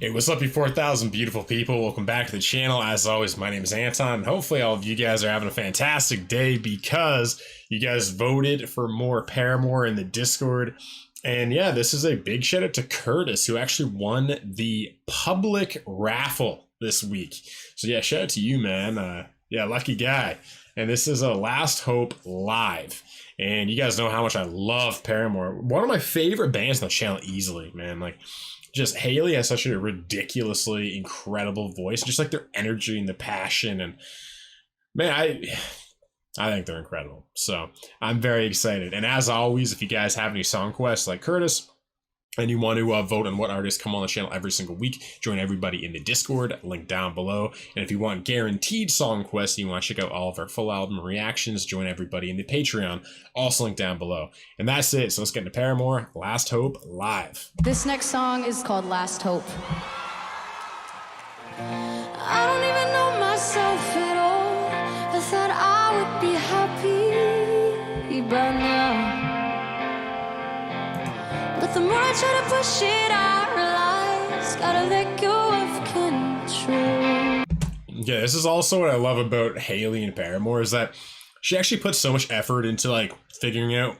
Hey, what's up, you 4,000 beautiful people? Welcome back to the channel. As always, my name is Anton, and hopefully all of you guys are having a fantastic day because you guys voted for more Paramore in the Discord. And yeah, this is a big shout out to Curtis, who actually won the public raffle this week. So yeah, shout out to you, man. Yeah, lucky guy. And this is a Last Hope live. And you guys know how much I love Paramore. One of my favorite bands on the channel easily, man. Like, just Haley has such a ridiculously incredible voice, just like their energy and the passion, and man, I think they're incredible. So I'm very excited. And as always, if you guys have any song quests like Curtis and you want to vote on what artists come on the channel every single week, join everybody in the Discord, link down below. And if you want guaranteed song quests and you want to check out all of our full album reactions, join everybody in the Patreon, also linked down below. And that's it. So let's get into Paramore, Last Hope live. This next song is called Last Hope. I don't even know myself at all. I thought I would be happy by now. But the more I try to push it, I realize gotta let go of control. Yeah, this is also what I love about Haley and Paramore, is that she actually puts so much effort into like figuring out,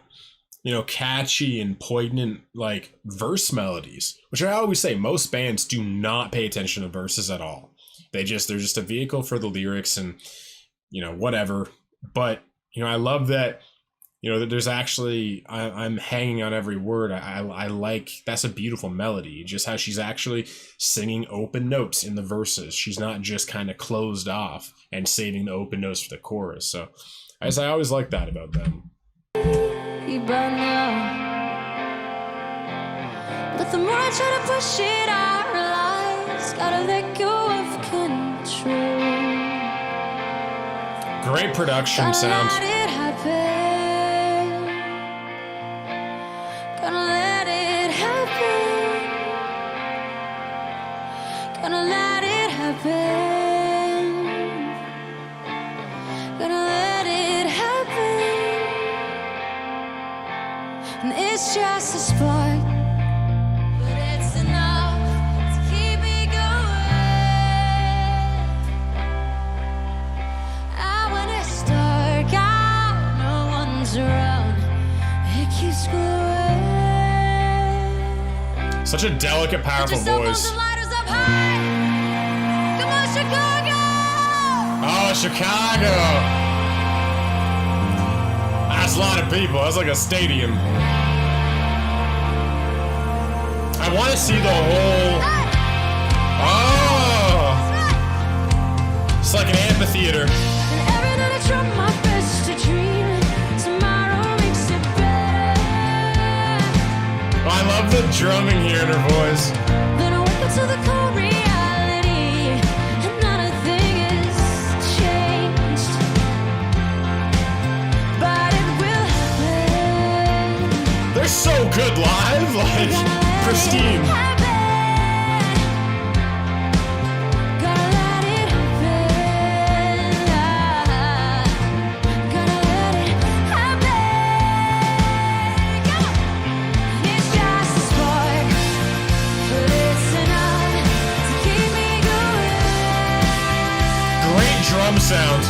you know, catchy and poignant like verse melodies, which I always say most bands do not pay attention to verses at all. They're just a vehicle for the lyrics and, you know, whatever. But, you know, I love that, you know, that there's actually, I'm hanging on every word. I like, that's a beautiful melody. Just how she's actually singing open notes in the verses. She's not just kind of closed off and saving the open notes for the chorus. So I always like that about them. But the more I try to push it, I realize gotta let go of control. Great production sounds. Let it happen. Gonna let it happen. Gonna let it happen. Gonna let it happen. And it's just a spark, but it's enough to keep me going. When it's dark out, no one's around, it keeps glowing. Such a delicate, powerful voice. Come on, Chicago! Oh, Chicago! That's a lot of people. That's like a stadium. I want to see the whole... Oh! It's like an amphitheater. And every night I try my best to dream. Tomorrow makes it better. Oh, I love the drumming here in her voice. Then I wake up to the cold reality, and not a thing is changed. But it will happen. They're so good live, like pristine. Great drum sounds.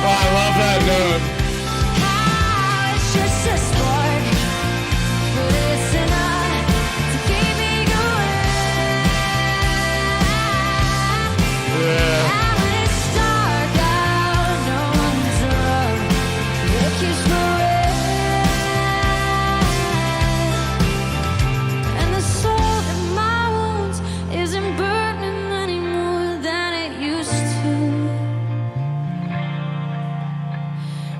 I love that note. It's just a spark, but it's enough to keep me going. Yeah. And when it's dark out, no one's around, it keeps moving. And the salt in my wounds isn't burning any more than it used to.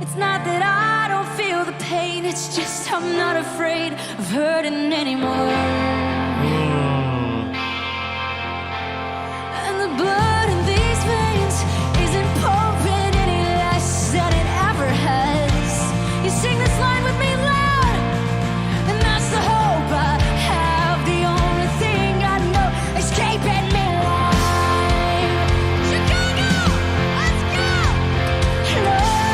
It's not that I don't feel the pain, it's just I'm not afraid of hurting anymore. And the blood in these veins isn't pumping any less than it ever has. You sing this line with me loud, and that's the hope I have. The only thing I know is keeping me alive. Chicago, let's go! Love.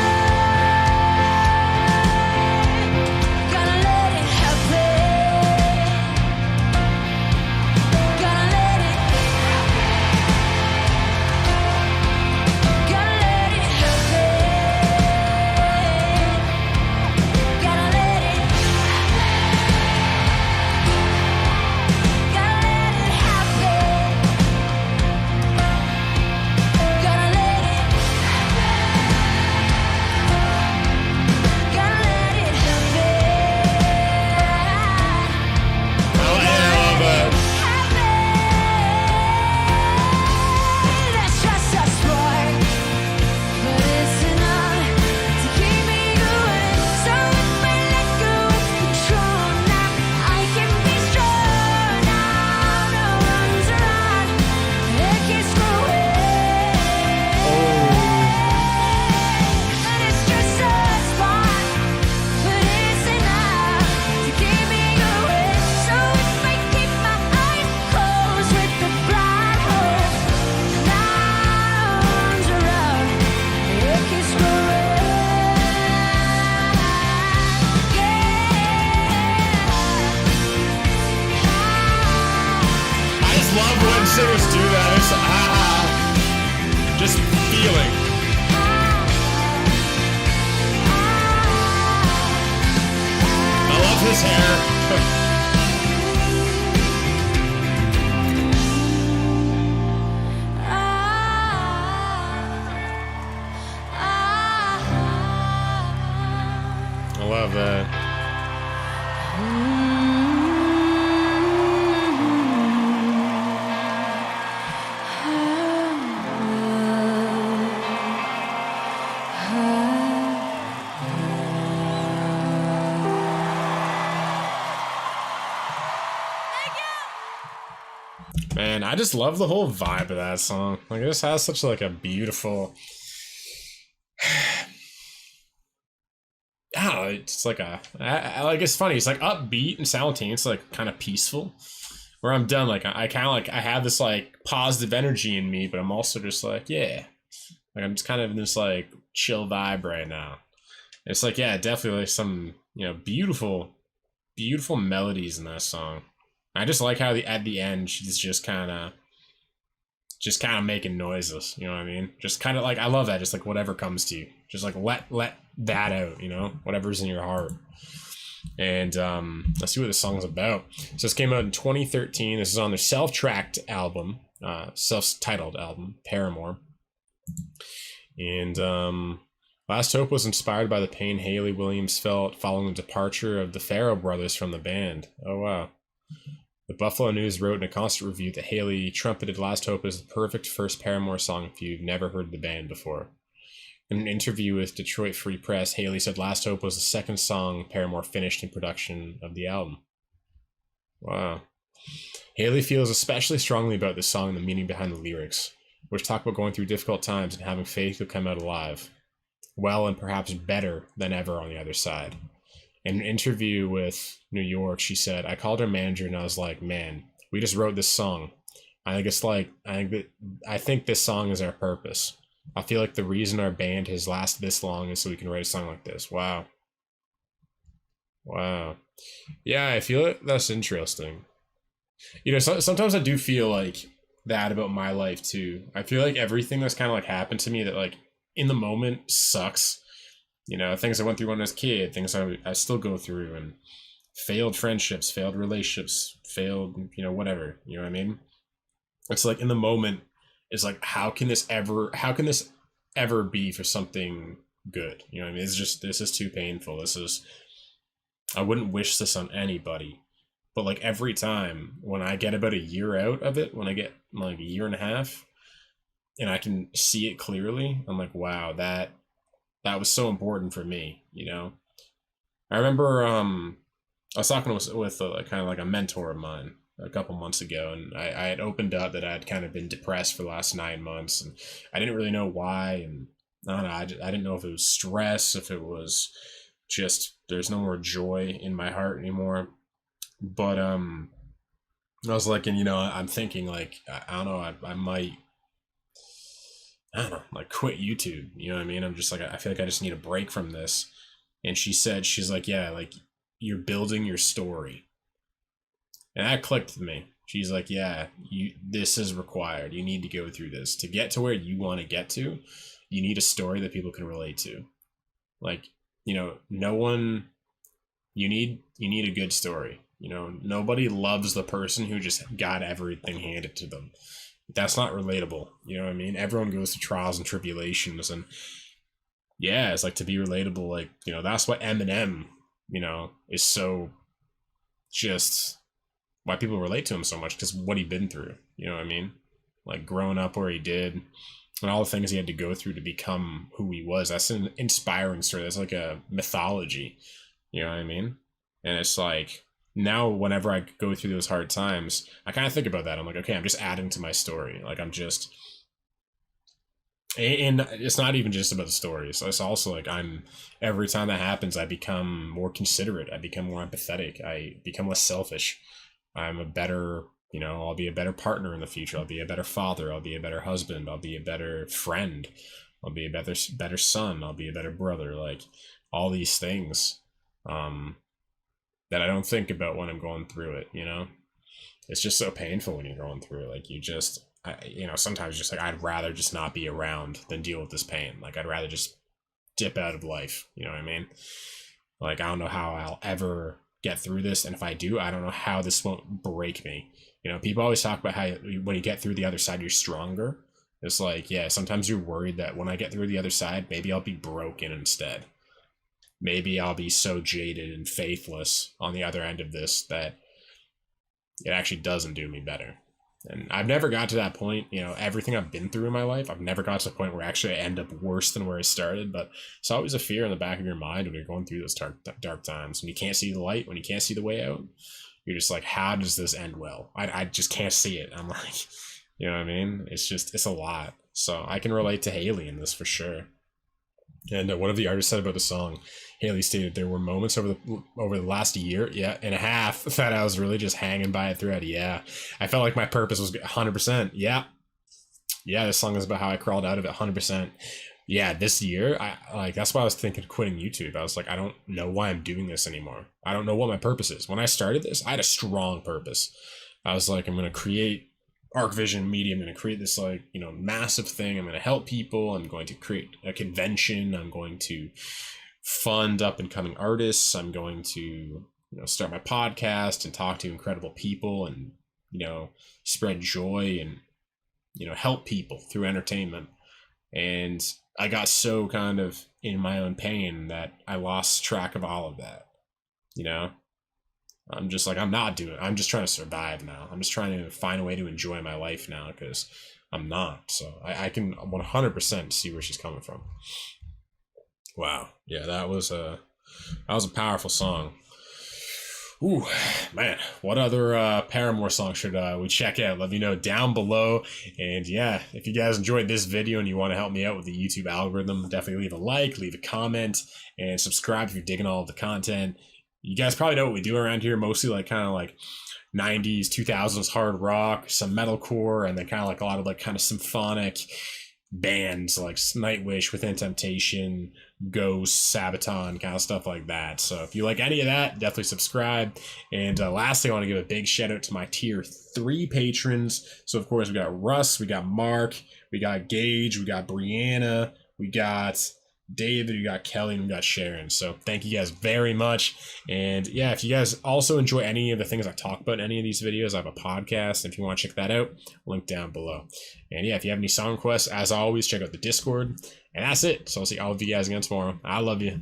his hair. I love that. Man, I just love the whole vibe of that song. Like, it just has such like a beautiful. I don't know. It's like like it's funny. It's like upbeat and simultaneous, like kind of peaceful. Where I'm done, like I kind of like I have this like positive energy in me, but I'm also just like like I'm just kind of in this like chill vibe right now. It's like definitely like some beautiful melodies in that song. I just like how at the end she's just kind of making noises, you know what I mean? Just kind of like, I love that, just like whatever comes to you, just like let that out, whatever's in your heart. And let's see what this song's about. So this came out in 2013. This is on their self-titled album, Paramore. And Last Hope was inspired by the pain Hayley Williams felt following the departure of the Farrow brothers from the band. Oh wow. The Buffalo News wrote in a concert review that Hayley trumpeted Last Hope as the perfect first Paramore song if you've never heard the band before. In an interview with Detroit Free Press, Hayley said Last Hope was the second song Paramore finished in production of the album. Wow. Hayley feels especially strongly about this song and the meaning behind the lyrics, which talk about going through difficult times and having faith you'll come out alive. Well, and perhaps better than ever on the other side. In an interview with New York, she said, I called her manager and I was like, man, we just wrote this song. I think this song is our purpose. I feel like the reason our band has lasted this long is so we can write a song like this. Wow. Yeah, I feel like that's interesting. Sometimes I do feel like that about my life too. I feel like everything that's kind of like happened to me that like in the moment sucks. Things I went through when I was a kid, things I still go through, and failed friendships, failed relationships, failed, whatever, you know what I mean? It's like in the moment, it's like, how can this ever be for something good? You know what I mean? This is too painful. I wouldn't wish this on anybody, but like every time when I get about a year out of it, when I get like a year and a half and I can see it clearly, I'm like, wow, that was so important for me, I remember I was talking with kind of like a mentor of mine a couple months ago, and I had opened up that I had kind of been depressed for the last 9 months, and I didn't really know why, and I don't know, I didn't know if it was stress, if it was just there's no more joy in my heart anymore, but I was like, and I'm thinking like, I don't know, I might, I don't know, like quit YouTube, you know what I mean? I'm just like, I feel like I just need a break from this. And she's like, yeah, like you're building your story. And that clicked with me. She's like, yeah, this is required. You need to go through this. To get to where you want to get to, you need a story that people can relate to. Like, no one, you need a good story. Nobody loves the person who just got everything handed to them. That's not relatable. You know what I mean? Everyone goes through trials and tribulations, and yeah, it's like to be relatable. Like, that's what Eminem, is so just why people relate to him so much, because what he'd been through. You know what I mean? Like growing up where he did, and all the things he had to go through to become who he was. That's an inspiring story. That's like a mythology. You know what I mean? And it's like, now whenever I go through those hard times, I kind of think about that. I'm like, okay, I'm just adding to my story. Like and it's not even just about the stories. It's also like every time that happens, I become more considerate. I become more empathetic. I become less selfish. I'm a better, I'll be a better partner in the future. I'll be a better father. I'll be a better husband. I'll be a better friend. I'll be a better son. I'll be a better brother. Like all these things. That I don't think about when I'm going through it, It's just so painful when you're going through it. Like sometimes just like, I'd rather just not be around than deal with this pain. Like I'd rather just dip out of life. You know what I mean? Like, I don't know how I'll ever get through this. And if I do, I don't know how this won't break me. You know, people always talk about how when you get through the other side, you're stronger. It's like, yeah, sometimes you're worried that when I get through the other side, maybe I'll be broken instead. Maybe I'll be so jaded and faithless on the other end of this that it actually doesn't do me better. And I've never got to that point. You know, everything I've been through in my life, I've never got to the point where actually I end up worse than where I started. But it's always a fear in the back of your mind when you're going through those dark times, when you can't see the light, when you can't see the way out. You're just like, how does this end well? I just can't see it. I'm like, you know what I mean? It's a lot. So I can relate to Haley in this for sure. And one of the artists said about the song, Haley stated there were moments over the last year, and a half that I was really just hanging by a thread. Yeah, I felt like my purpose was 100%. Yeah, this song is about how I crawled out of it 100%. Yeah, this year, that's why I was thinking of quitting YouTube. I was like, I don't know why I'm doing this anymore. I don't know what my purpose is. When I started this, I had a strong purpose. I was like, I'm going to create Arc Vision Media. I'm going to create this massive thing. I'm going to help people. I'm going to create a convention. I'm going to fund up and coming artists. I'm going to start my podcast and talk to incredible people and spread joy and help people through entertainment. And I got so kind of in my own pain that I lost track of all of that. I'm just like, I'm not doing it. I'm just trying to survive now. I'm just trying to find a way to enjoy my life now because I'm not. So I can 100% see where she's coming from. Wow. Yeah, that was a powerful song. Ooh, man, what other Paramore song should we check out? Let me know down below. And yeah, if you guys enjoyed this video and you want to help me out with the YouTube algorithm, definitely leave a like, leave a comment, and subscribe if you're digging all of the content. You guys probably know what we do around here, mostly like kind of like 90s, 2000s hard rock, some metalcore, and then kind of like a lot of like kind of symphonic bands like Nightwish, Within Temptation, Ghost, Sabaton, kind of stuff like that. So if you like any of that, definitely subscribe. And lastly, I want to give a big shout out to my tier 3 patrons. So of course we got Russ, we got Mark, we got Gage, we got Brianna, we got David, we got Kelly, and we got Sharon. So thank you guys very much. And yeah, if you guys also enjoy any of the things I talk about in any of these videos, I have a podcast. And if you want to check that out, link down below. And yeah, if you have any song requests, as always, check out the Discord. And that's it. So I'll see all of you guys again tomorrow. I love you.